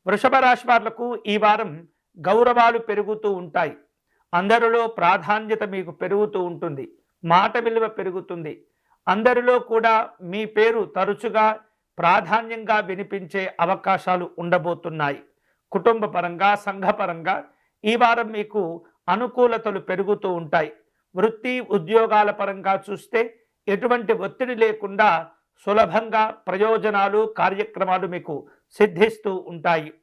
వృషభ రాశి వాళ్లకు ఈ వారం గౌరవాలు పెరుగుతూ ఉంటాయి. అందరిలో ప్రాధాన్యత మీకు పెరుగుతూ ఉంటుంది. మాట విలువ పెరుగుతుంది. అందరిలో కూడా మీ పేరు తరచుగా ప్రాధాన్యంగా వినిపించే అవకాశాలు ఉండబోతున్నాయి. కుటుంబ పరంగా, సంఘపరంగా ఈ వారం మీకు అనుకూలతలు పెరుగుతూ ఉంటాయి. వృత్తి ఉద్యోగాల పరంగా చూస్తే ఎటువంటి ఒత్తిడి లేకుండా సులభంగా ప్రయోజనాలు, కార్యక్రమాలు మీకు సిద్ధిస్తూ ఉంటాయి.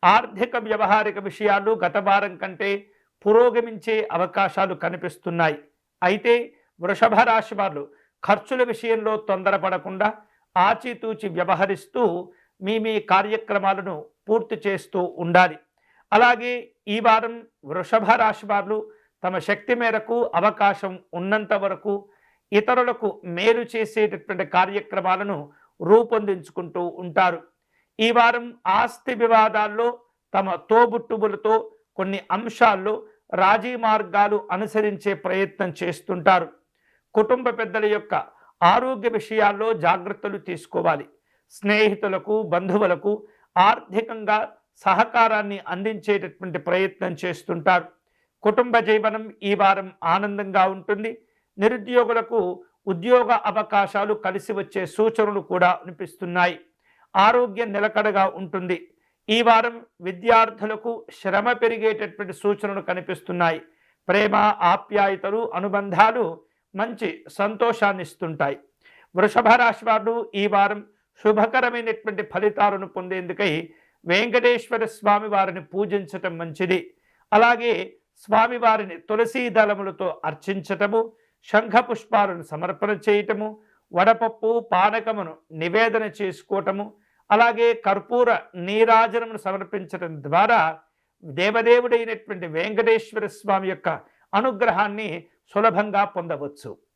ఆర్థిక వ్యవహారిక విషయాలు గత వారం కంటే పురోగమించే అవకాశాలు కనిపిస్తున్నాయి. అయితే వృషభ రాశి వారు ఖర్చుల విషయంలో తొందరపడకుండా ఆచితూచి వ్యవహరిస్తూ మీ కార్యక్రమాలను పూర్తి చేస్తూ ఉండాలి. అలాగే ఈ వారం వృషభ రాశి వారు తమ శక్తి మేరకు అవకాశం ఉన్నంత వరకు ఇతరులకు మేలు చేసేటటువంటి కార్యక్రమాలను రూపొందించుకుంటూ ఉంటారు. ఈ వారం ఆస్తి వివాదాల్లో తమ తోబుట్టువులతో కొన్ని అంశాల్లో రాజీ మార్గాలు అనుసరించే ప్రయత్నం చేస్తుంటారు. కుటుంబ పెద్దల యొక్క ఆరోగ్య విషయాల్లో జాగ్రత్తలు తీసుకోవాలి. స్నేహితులకు, బంధువులకు ఆర్థికంగా సహకారాన్ని అందించేటటువంటి ప్రయత్నం చేస్తుంటారు. కుటుంబ జీవనం ఈ వారం ఆనందంగా ఉంటుంది. నిరుద్యోగులకు ఉద్యోగ అవకాశాలు కలిసి వచ్చే సూచనలు కూడా అనిపిస్తున్నాయి. ఆరోగ్యం నిలకడగా ఉంటుంది. ఈ వారం విద్యార్థులకు శ్రమ పెరిగేటటువంటి సూచనలు కనిపిస్తున్నాయి. ప్రేమ, ఆప్యాయతలు, అనుబంధాలు మంచి సంతోషాన్ని ఇస్తుంటాయి. వృషభ రాశి వారు ఈ వారం శుభకరమైనటువంటి ఫలితాలను పొందేందుకై వెంకటేశ్వర స్వామి వారిని పూజించటం మంచిది. అలాగే స్వామివారిని తులసీ దళములతో అర్చించటము, శంఖ పుష్పాలను సమర్పణ చేయటము, వడపప్పు పానకమును నివేదన చేసుకోవటము, అలాగే కర్పూర నీరాజనమును సమర్పించడం ద్వారా దేవదేవుడైనటువంటి వెంకటేశ్వర స్వామి యొక్క అనుగ్రహాన్ని సులభంగా పొందవచ్చు.